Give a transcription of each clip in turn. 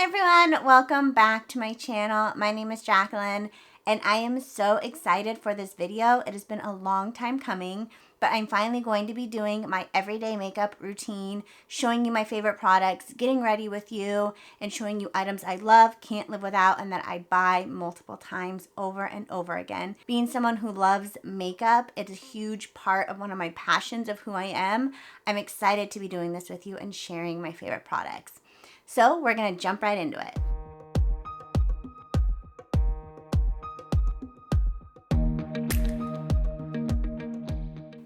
Hi everyone, welcome back to my channel. My name is Jacqueline and I am so excited for this video. It has been a long time coming, but I'm finally going to be doing my everyday makeup routine, showing you my favorite products, getting ready with you, and showing you items I love, can't live without, and that I buy multiple times over and over again. Being someone who loves makeup, it's a huge part of one of my passions of who I am. I'm excited to be doing this with you and sharing my favorite products. So we're gonna jump right into it.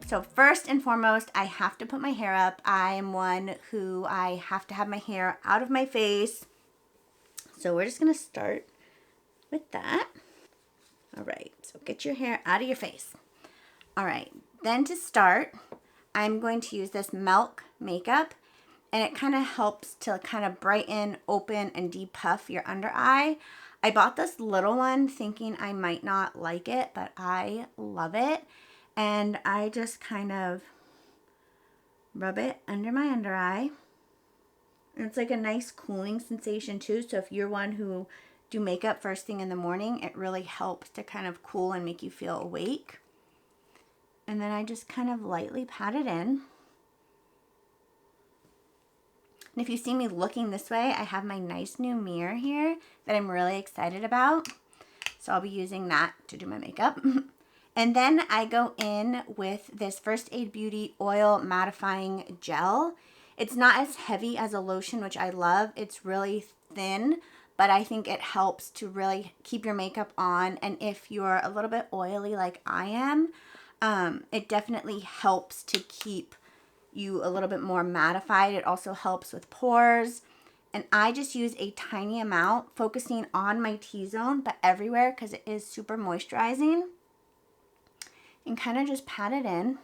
So first and foremost, I have to put my hair up. I am one who I have to have my hair out of my face. So we're just gonna start with that. All right, so get your hair out of your face. All right, then to start, I'm going to use this Milk makeup, and it kind of helps to kind of brighten, open, and depuff your under eye. I bought this little one thinking I might not like it, but I love it. And I just kind of rub it under my under eye. And it's like a nice cooling sensation too. So if you're one who do makeup first thing in the morning, it really helps to kind of cool and make you feel awake. And then I just kind of lightly pat it in. And if you see me looking this way, I have my nice new mirror here that I'm really excited about. So I'll be using that to do my makeup. And then I go in with this First Aid Beauty Oil Mattifying Gel. It's not as heavy as a lotion, which I love. It's really thin, but I think it helps to really keep your makeup on. And if you're a little bit oily like I am, it definitely helps to keep you a little bit more mattified. It also helps with pores. And I just use a tiny amount, focusing on my T-zone, but everywhere because it is super moisturizing. And kind of just pat it in.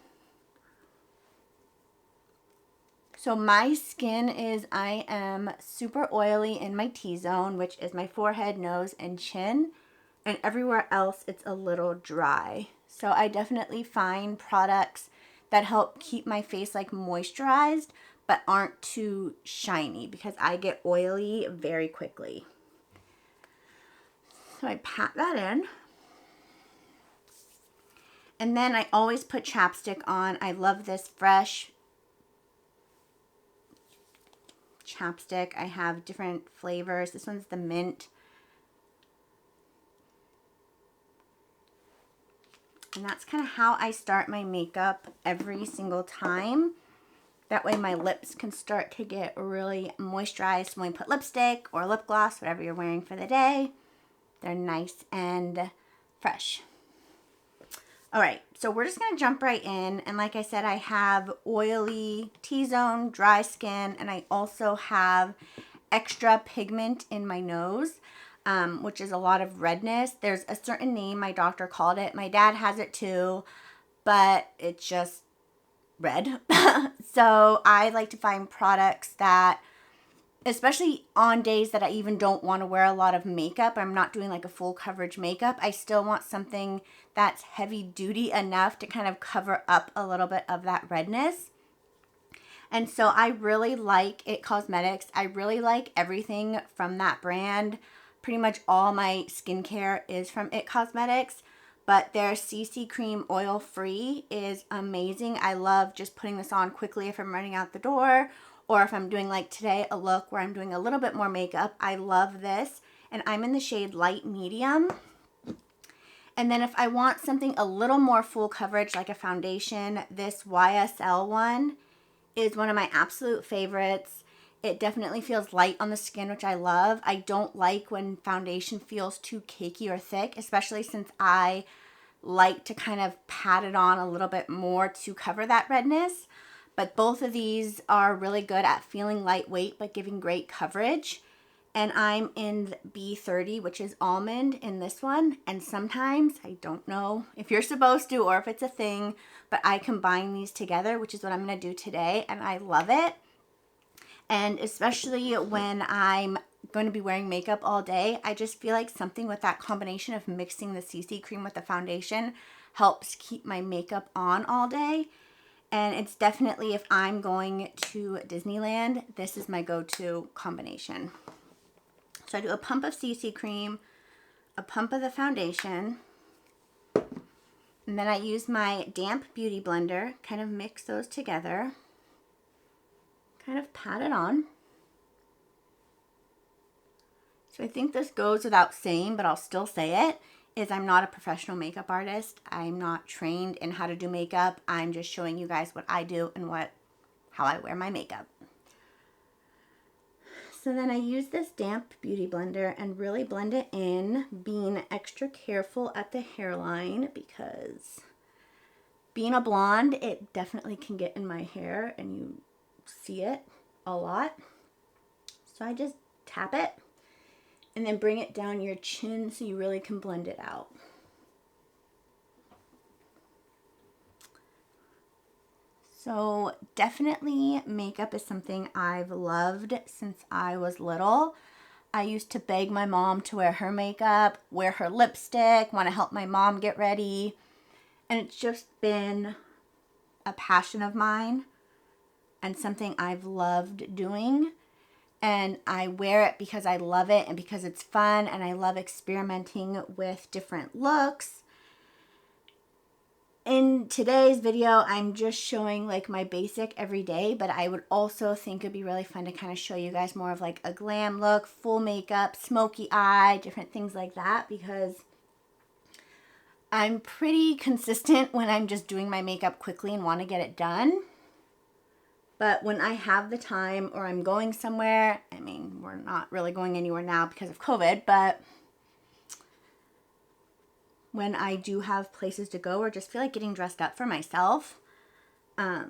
So my skin is, I am super oily in my T-zone, which is my forehead, nose, and chin. And everywhere else, it's a little dry. So I definitely find products that help keep my face like moisturized, but aren't too shiny because I get oily very quickly. So I pat that in. And then I always put chapstick on. I love this Fresh chapstick. I have different flavors. This one's the mint. And that's kind of how I start my makeup every single time. That way my lips can start to get really moisturized when we put lipstick or lip gloss, whatever you're wearing for the day. They're nice and fresh. All right, so we're just gonna jump right in. And like I said, I have oily T-zone, dry skin, and I also have extra pigment in my nose, which is a lot of redness. There's a certain name my doctor called it. My dad has it too, but it's just red. So I like to find products that, especially on days that I even don't want to wear a lot of makeup, I'm not doing like a full coverage makeup, I still want something that's heavy duty enough to kind of cover up a little bit of that redness. And so I really like It Cosmetics. I really like everything from that brand. Pretty much all my skincare is from It Cosmetics, but their CC cream oil free is amazing. I love just putting this on quickly if I'm running out the door, or if I'm doing like today a look where I'm doing a little bit more makeup. I love this, and I'm in the shade light medium. And then if I want something a little more full coverage like a foundation, this YSL one is one of my absolute favorites. It definitely feels light on the skin, which I love. I don't like when foundation feels too cakey or thick, especially since I like to kind of pat it on a little bit more to cover that redness. But both of these are really good at feeling lightweight but giving great coverage. And I'm in B30, which is almond in this one. And sometimes, I don't know if you're supposed to or if it's a thing, but I combine these together, which is what I'm going to do today. And I love it. And especially when I'm going to be wearing makeup all day, I just feel like something with that combination of mixing the CC cream with the foundation helps keep my makeup on all day. And it's definitely, if I'm going to Disneyland, this is my go-to combination. So I do a pump of CC cream, a pump of the foundation, and then I use my damp beauty blender, kind of mix those together, kind of pat it on. So I think this goes without saying, but I'll still say it, is I'm not a professional makeup artist. I'm not trained in how to do makeup. I'm just showing you guys what I do and how I wear my makeup. So then I use this damp beauty blender and really blend it in, being extra careful at the hairline because being a blonde, it definitely can get in my hair and you see it a lot. So I just tap it and then bring it down your chin so you really can blend it out. So definitely makeup is something I've loved since I was little. I used to beg my mom to wear her makeup, wear her lipstick, want to help my mom get ready. And it's just been a passion of mine and something I've loved doing. And I wear it because I love it and because it's fun and I love experimenting with different looks. In today's video, I'm just showing like my basic everyday, but I would also think it'd be really fun to kind of show you guys more of like a glam look, full makeup, smoky eye, different things like that, because I'm pretty consistent when I'm just doing my makeup quickly and want to get it done. But when I have the time or I'm going somewhere, I mean, we're not really going anywhere now because of COVID, but when I do have places to go or just feel like getting dressed up for myself, I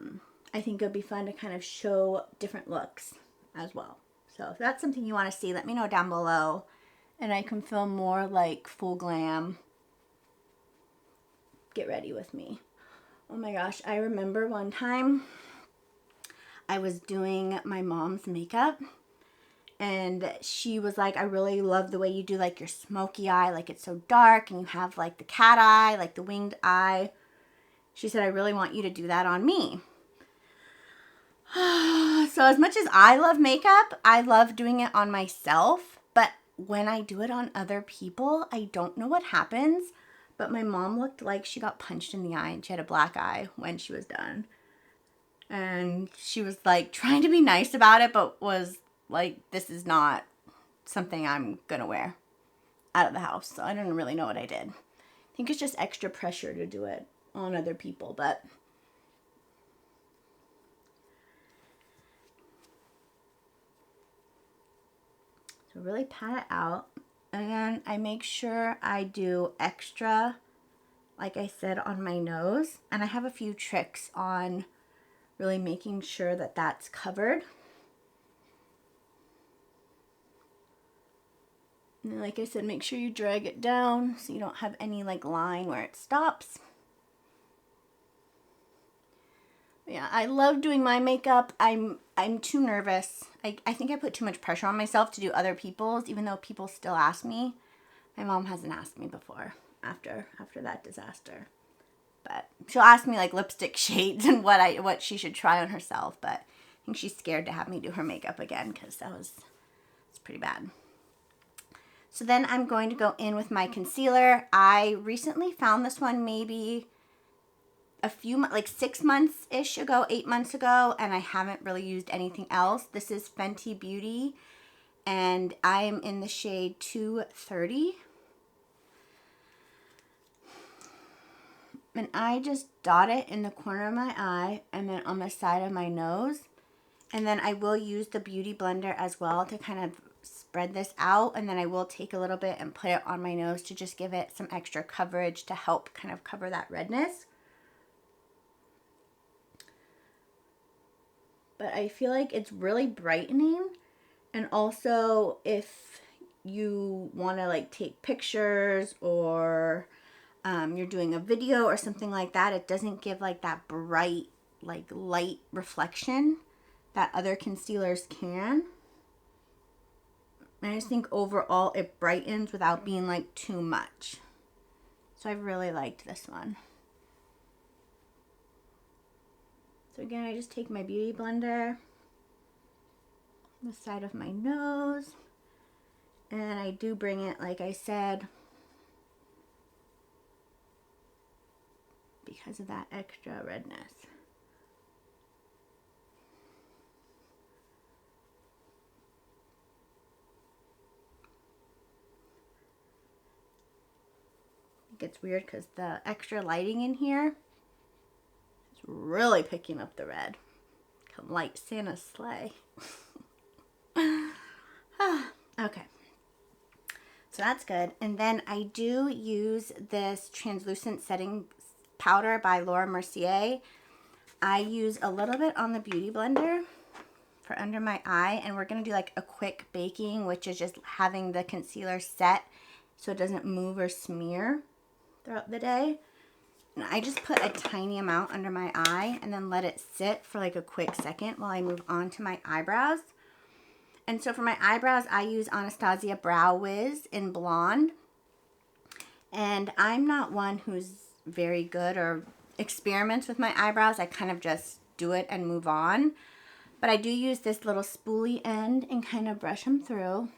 think it would be fun to kind of show different looks as well. So if that's something you want to see, let me know down below and I can film more like full glam. Get ready with me. Oh my gosh, I remember one time I was doing my mom's makeup and she was like, I really love the way you do like your smoky eye, like it's so dark and you have like the cat eye, like the winged eye. She said, I really want you to do that on me. So as much as I love makeup, I love doing it on myself, but when I do it on other people, I don't know what happens, but my mom looked like she got punched in the eye and she had a black eye when she was done. And she was like trying to be nice about it, but was like, this is not something I'm gonna wear out of the house. So I don't really know what I did. I think it's just extra pressure to do it on other people, but so really pat it out. And then I make sure I do extra, like I said, on my nose. And I have a few tricks on really making sure that that's covered. And like I said, make sure you drag it down so you don't have any like line where it stops. Yeah, I love doing my makeup. I'm too nervous. I think I put too much pressure on myself to do other people's, even though people still ask me. My mom hasn't asked me before after that disaster. But she'll ask me like lipstick shades and what she should try on herself. But I think she's scared to have me do her makeup again because it's pretty bad. So then I'm going to go in with my concealer. I recently found this one maybe a few, like 6 months-ish ago, 8 months ago, and I haven't really used anything else. This is Fenty Beauty, and I am in the shade 230. And I just dot it in the corner of my eye and then on the side of my nose. And then I will use the Beauty Blender as well to kind of spread this out, and then I will take a little bit and put it on my nose to just give it some extra coverage to help kind of cover that redness. But I feel like it's really brightening, and also if you want to like take pictures or you're doing a video or something like that, it doesn't give like that bright like light reflection that other concealers can. And I just think overall it brightens without being like too much. So I really liked this one. So again, I just take my Beauty Blender, the side of my nose, And I do bring it, like I said, because of that extra redness. It gets weird because the extra lighting in here is really picking up the red. Come light Santa's sleigh. Okay. So that's good. And then I do use this translucent setting powder by Laura Mercier. I use a little bit on the Beauty Blender for under my eye. And we're going to do like a quick baking, which is just having the concealer set so it doesn't move or smear throughout the day. And I just put a tiny amount under my eye and then let it sit for like a quick second while I move on to my eyebrows. And so for my eyebrows, I use Anastasia Brow Wiz in Blonde. And I'm not one who's very good or experiments with my eyebrows. I kind of just do it and move on. But I do use this little spoolie end and kind of brush them through.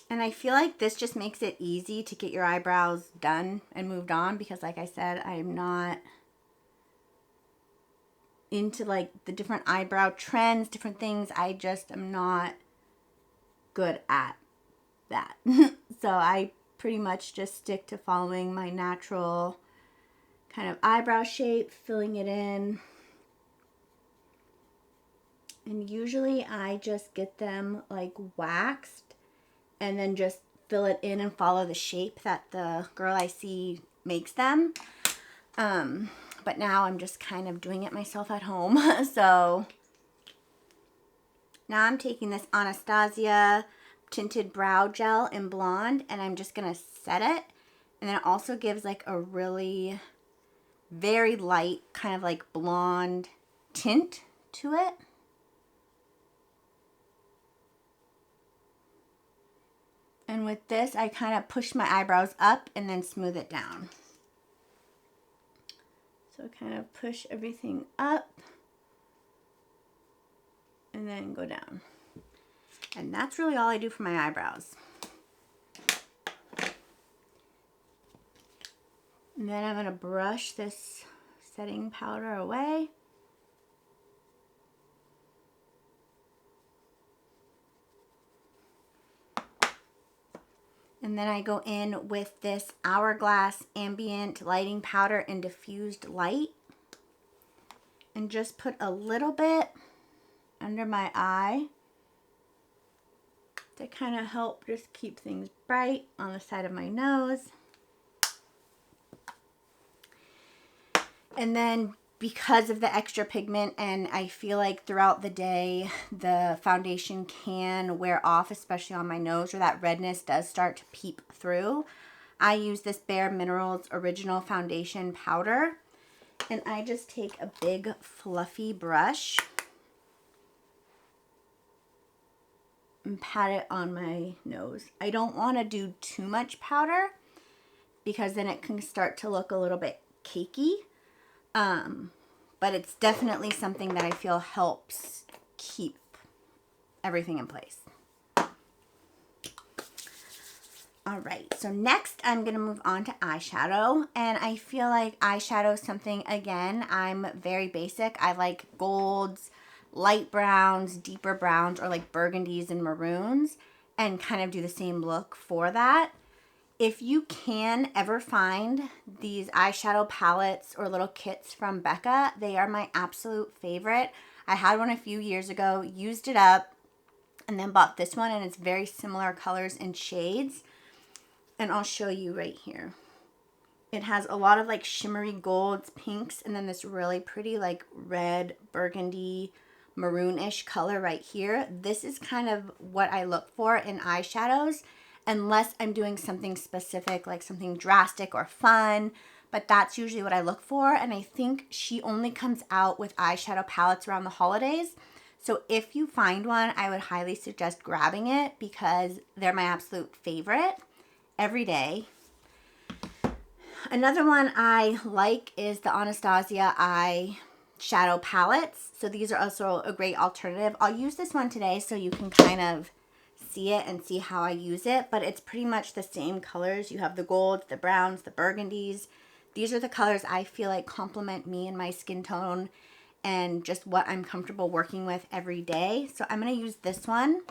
And I feel like this just makes it easy to get your eyebrows done and moved on because, like I said, I'm not into like the different eyebrow trends, different things. I just am not good at that. So I pretty much just stick to following my natural kind of eyebrow shape, filling it in. And usually I just get them like waxed and then just fill it in and follow the shape that the girl I see makes them. But now I'm just kind of doing it myself at home. So now I'm taking this Anastasia tinted brow gel in Blonde and I'm just going to set it. And then it also gives like a really very light kind of like blonde tint to it. And with this, I kind of push my eyebrows up and then smooth it down. So kind of push everything up and then go down. And that's really all I do for my eyebrows. And then I'm going to brush this setting powder away. And then I go in with this Hourglass Ambient Lighting Powder in Diffused Light. And just put a little bit under my eye to kind of help just keep things bright on the side of my nose. And then because of the extra pigment and I feel like throughout the day the foundation can wear off, especially on my nose where that redness does start to peep through, I use this Bare Minerals Original Foundation Powder. And I just take a big fluffy brush and pat it on my nose. I don't want to do too much powder because then it can start to look a little bit cakey. But it's definitely something that I feel helps keep everything in place. All right, so next I'm going to move on to eyeshadow. And I feel like eyeshadow is something, again, I'm very basic. I like golds, light browns, deeper browns, or like burgundies and maroons, and kind of do the same look for that. If you can ever find these eyeshadow palettes or little kits from Becca, they are my absolute favorite. I had one a few years ago, used it up, and then bought this one, and it's very similar colors and shades. And I'll show you right here. It has a lot of like shimmery golds, pinks, and then this really pretty like red, burgundy, maroonish color right here. This is kind of what I look for in eyeshadows, unless I'm doing something specific, like something drastic or fun, but that's usually what I look for. And I think she only comes out with eyeshadow palettes around the holidays. So if you find one, I would highly suggest grabbing it because they're my absolute favorite every day. Another one I like is the Anastasia Eye shadow palettes. So these are also a great alternative. I'll use this one today so you can kind of see it and see how I use it, but it's pretty much the same colors. You have the golds, the browns, the burgundies. These are the colors I feel like complement me and my skin tone and just what I'm comfortable working with every day. So I'm going to use this one.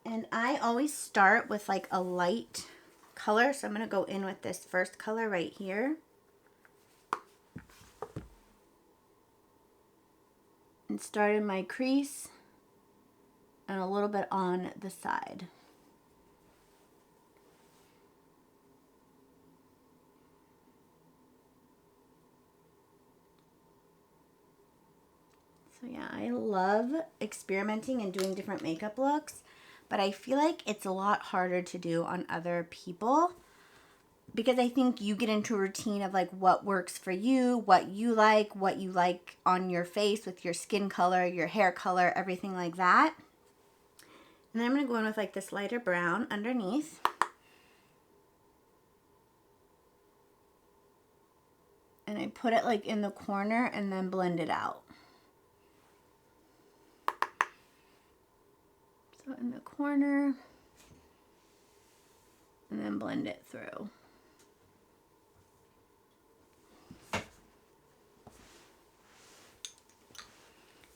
And I always start with like a light color. So I'm going to go in with this first color right here. And start in my crease and a little bit on the side. So yeah, I love experimenting and doing different makeup looks, but I feel like it's a lot harder to do on other people because I think you get into a routine of like what works for you, what you like on your face with your skin color, your hair color, everything like that. And then I'm going to go in with like this lighter brown underneath. And I put it like in the corner and then blend it out. So in the corner and then blend it through.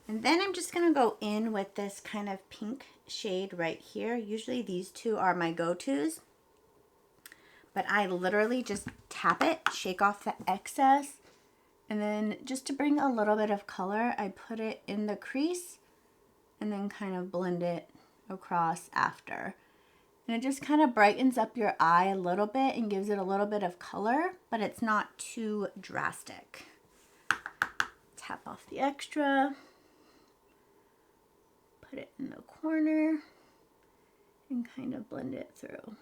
And then I'm just going to go in with this kind of pink shade right here. Usually these two are my go-tos. But I literally just tap it, shake off the excess. And then just to bring a little bit of color, I put it in the crease and then kind of blend it across after. And it just kind of brightens up your eye a little bit and gives it a little bit of color, but it's not too drastic. Tap off the extra. Put it in the corner and kind of blend it through.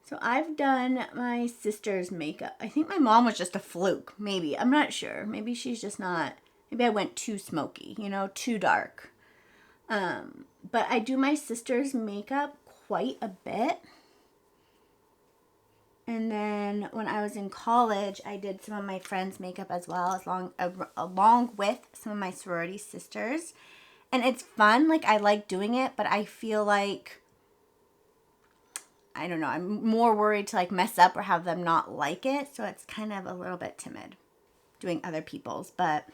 So I've done my sister's makeup. I think my mom was just a fluke, maybe. I'm not sure. Maybe she's just not, maybe I went too smoky, you know, too dark. But I do my sister's makeup quite a bit. And then when I was in college, I did some of my friends' makeup as well, along with some of my sorority sisters. And it's fun, like I like doing it, but I feel like, I don't know, I'm more worried to like mess up or have them not like it. So it's kind of a little bit timid doing other people's, but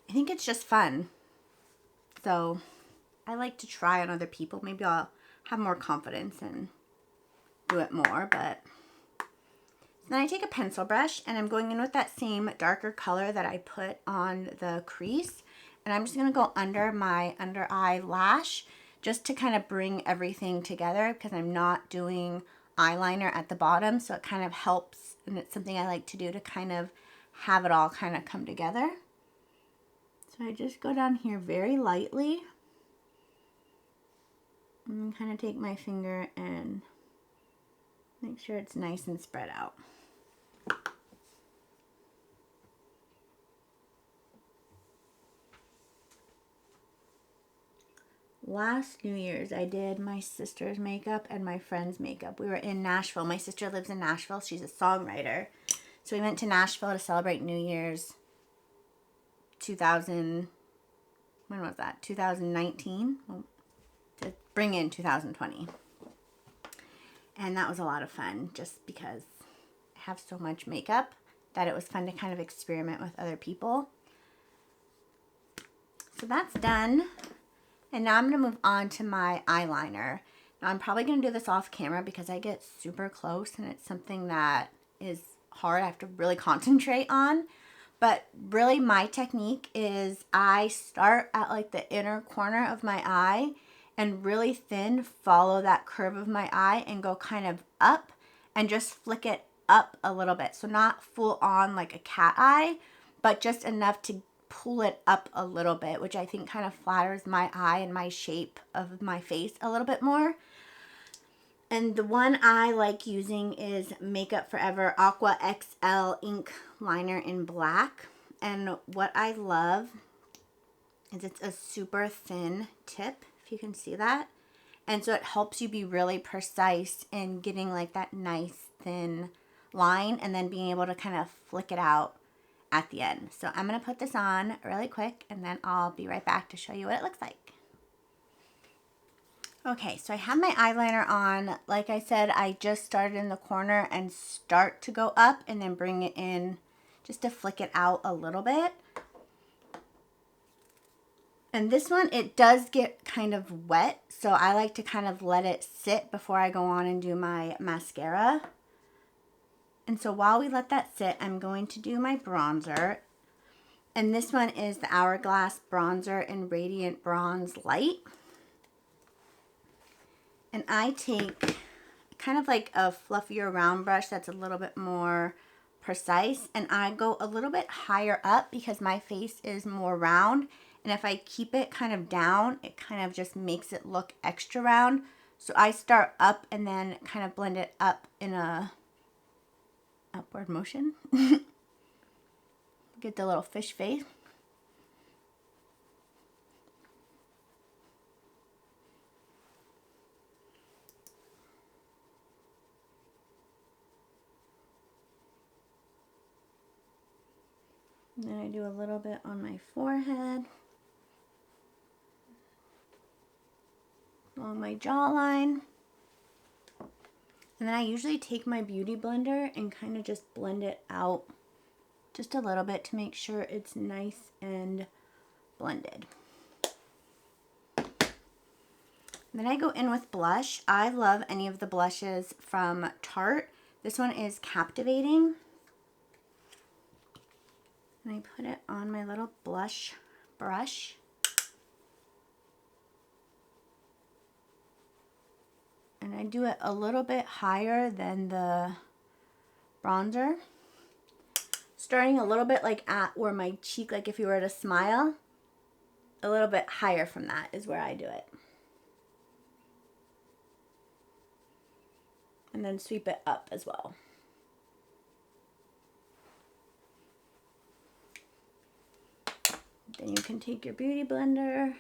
I think it's just fun. So I like to try on other people. Maybe I'll have more confidence and do it more, but then I take a pencil brush and I'm going in with that same darker color that I put on the crease. And I'm just going to go under my under eye lash just to kind of bring everything together because I'm not doing eyeliner at the bottom. So it kind of helps, and it's something I like to do to kind of have it all kind of come together. So I just go down here very lightly and kind of take my finger and make sure it's nice and spread out. Last New Year's, I did my sister's makeup and my friend's makeup. We were in Nashville. My sister lives in Nashville. She's a songwriter. So we went to Nashville to celebrate New Year's 2000, when was that? 2019? Well, to bring in 2020. And that was a lot of fun just because I have so much makeup that it was fun to kind of experiment with other people. So that's done. And now I'm going to move on to my eyeliner. Now I'm probably going to do this off camera because I get super close and it's something that is hard. I have to really concentrate on. But really my technique is I start at like the inner corner of my eye and really thin follow that curve of my eye and go kind of up and just flick it up a little bit. So not full on like a cat eye, but just enough to pull it up a little bit, which I think kind of flatters my eye and my shape of my face a little bit more. And the one I like using is Makeup Forever Aqua XL Ink Liner in black. And what I love is it's a super thin tip, if you can see that. And so it helps you be really precise in getting like that nice thin line and then being able to kind of flick it out at the end. So I'm going to put this on really quick and then I'll be right back to show you what it looks like. Okay, so I have my eyeliner on. Like I said, I just started in the corner and start to go up and then bring it in just to flick it out a little bit. And this one, it does get kind of wet, so I like to kind of let it sit before I go on and do my mascara. And so while we let that sit, I'm going to do my bronzer. And this one is the Hourglass Bronzer in Radiant Bronze Light. And I take kind of like a fluffier round brush that's a little bit more precise. And I go a little bit higher up because my face is more round. And if I keep it kind of down, it kind of just makes it look extra round. So I start up and then kind of blend it up in a upward motion. Get the little fish face. And then I do a little bit on my forehead, along my jawline. And then I usually take my beauty blender and kind of just blend it out just a little bit to make sure it's nice and blended. And then I go in with blush. I love any of the blushes from Tarte. This one is Captivating. And I put it on my little blush brush. And I do it a little bit higher than the bronzer. Starting a little bit like at where my cheek, like if you were to smile, a little bit higher from that is where I do it. And then sweep it up as well. Then you can take your beauty blender,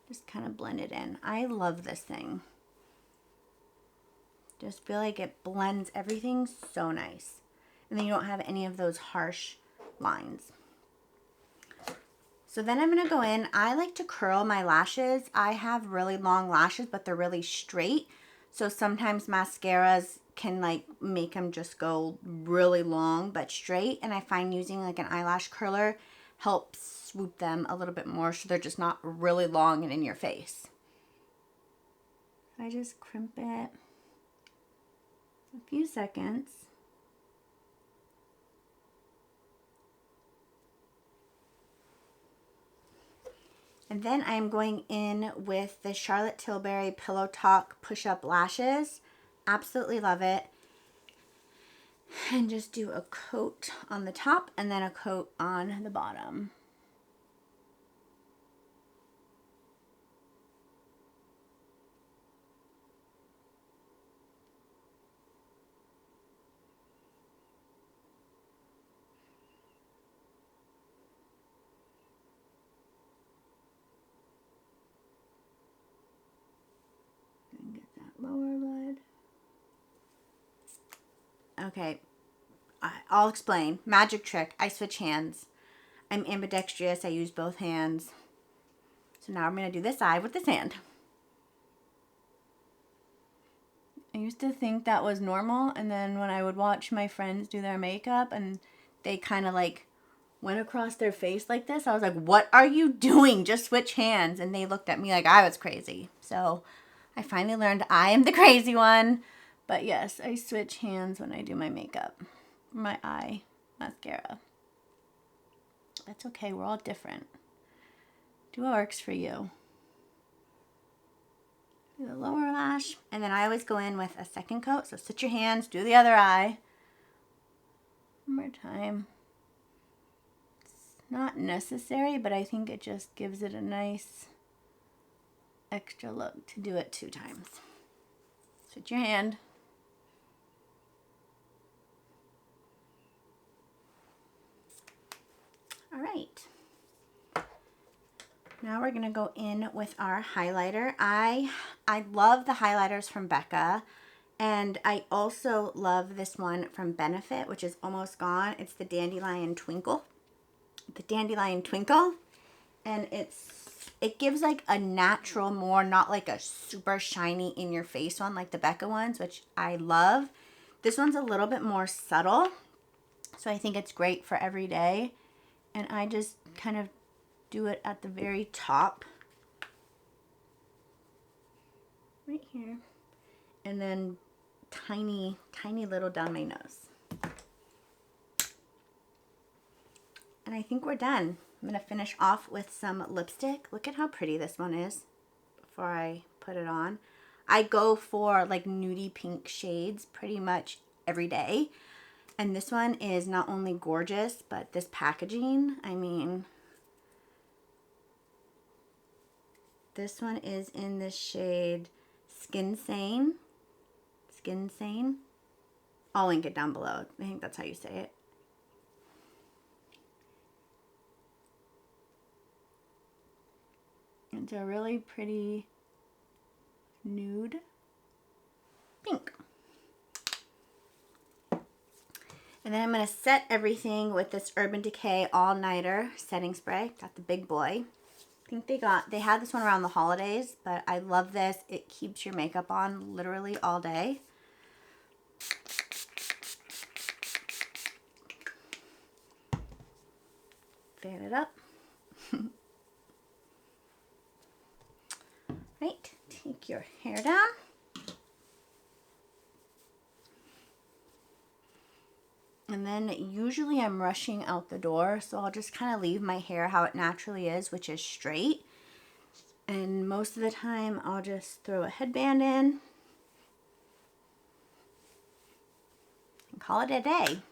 just kind of blend it in. I love this thing. Just feel like it blends everything so nice. And then you don't have any of those harsh lines. So then I'm going to go in. I like to curl my lashes. I have really long lashes, but they're really straight. So sometimes mascaras can like make them just go really long but straight. And I find using like an eyelash curler helps swoop them a little bit more so they're just not really long and in your face. I just crimp it a few seconds. And then I'm going in with the Charlotte Tilbury Pillow Talk Push-Up Lashes. Absolutely love it. And just do a coat on the top and then a coat on the bottom. And get that lower lid. Okay, I'll explain. Magic trick. I switch hands. I'm ambidextrous. I use both hands. So now I'm going to do this eye with this hand. I used to think that was normal, and then when I would watch my friends do their makeup and they kind of like went across their face like this, I was like, what are you doing? Just switch hands. And they looked at me like I was crazy. So I finally learned I am the crazy one. But yes, I switch hands when I do my makeup, my eye mascara. That's okay, we're all different. Do what works for you. Do the lower lash, and then I always go in with a second coat. So switch your hands, do the other eye. One more time. It's not necessary, but I think it just gives it a nice extra look to do it 2 times. Switch your hand. All right. Now we're gonna go in with our highlighter. I love the highlighters from Becca. And I also love this one from Benefit, which is almost gone. It's the Dandelion Twinkle. The Dandelion Twinkle. And it gives like a natural, more not like a super shiny in your face one like the Becca ones, which I love. This one's a little bit more subtle, so I think it's great for every day. And I just kind of do it at the very top right here, and then tiny little down my nose. And I think we're done. I'm going to finish off with some lipstick. Look at how pretty this one is before I put it on. I go for like nudie pink shades pretty much every day. And this one is not only gorgeous, but this packaging, I mean, this one is in the shade Skin Sane. Skin Sane. I'll link it down below. I think that's how you say it. It's a really pretty nude pink. And then I'm going to set everything with this Urban Decay All Nighter setting spray. Got the big boy. I think they had this one around the holidays, but I love this. It keeps your makeup on literally all day. Fan it up. Right, take your hair down. And then usually I'm rushing out the door, so I'll just kind of leave my hair how it naturally is, which is straight. And most of the time I'll just throw a headband in and call it a day.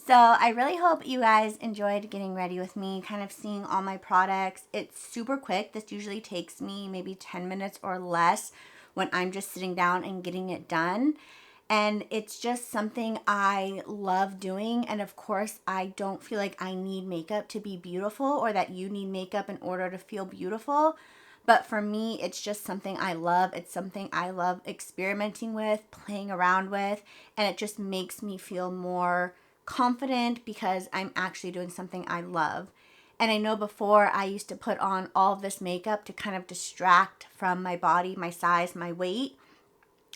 So I really hope you guys enjoyed getting ready with me, kind of seeing all my products. It's super quick. This usually takes me maybe 10 minutes or less when I'm just sitting down and getting it done. And it's just something I love doing. And of course, I don't feel like I need makeup to be beautiful, or that you need makeup in order to feel beautiful. But for me, it's just something I love. It's something I love experimenting with, playing around with, and it just makes me feel more confident because I'm actually doing something I love. And I know before I used to put on all of this makeup to kind of distract from my body, my size, my weight,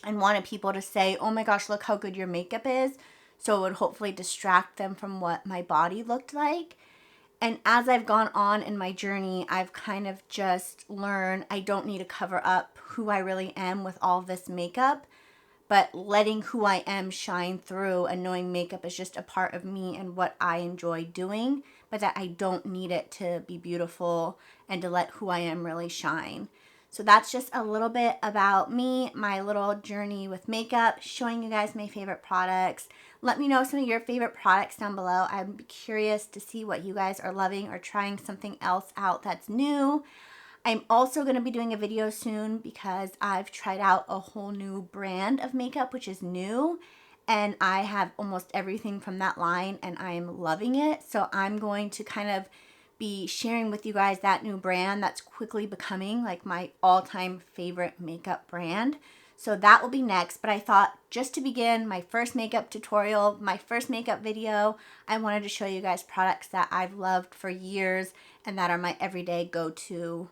and wanted people to say, oh my gosh, look how good your makeup is. So it would hopefully distract them from what my body looked like. And as I've gone on in my journey, I've kind of just learned I don't need to cover up who I really am with all this makeup, but letting who I am shine through, and knowing makeup is just a part of me and what I enjoy doing, but that I don't need it to be beautiful and to let who I am really shine. So that's just a little bit about me, my little journey with makeup, showing you guys my favorite products. Let me know some of your favorite products down below. I'm curious to see what you guys are loving or trying something else out that's new. I'm also going to be doing a video soon because I've tried out a whole new brand of makeup, which is new. And I have almost everything from that line and I am loving it. So I'm going to kind of be sharing with you guys that new brand that's quickly becoming like my all-time favorite makeup brand. So that will be next, but I thought just to begin my first makeup tutorial, my first makeup video, I wanted to show you guys products that I've loved for years and that are my everyday go-to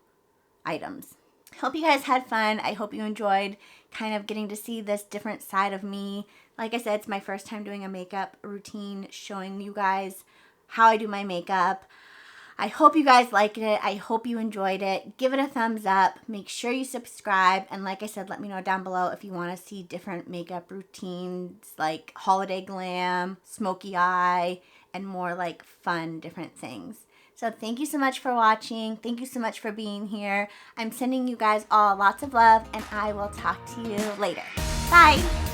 items. Hope you guys had fun. I hope you enjoyed kind of getting to see this different side of me. Like I said, it's my first time doing a makeup routine, showing you guys how I do my makeup. I hope you guys liked it. I hope you enjoyed it. Give it a thumbs up. Make sure you subscribe. And like I said, let me know down below if you want to see different makeup routines like holiday glam, smoky eye, and more like fun different things. So thank you so much for watching. Thank you so much for being here. I'm sending you guys all lots of love, and I will talk to you later. Bye.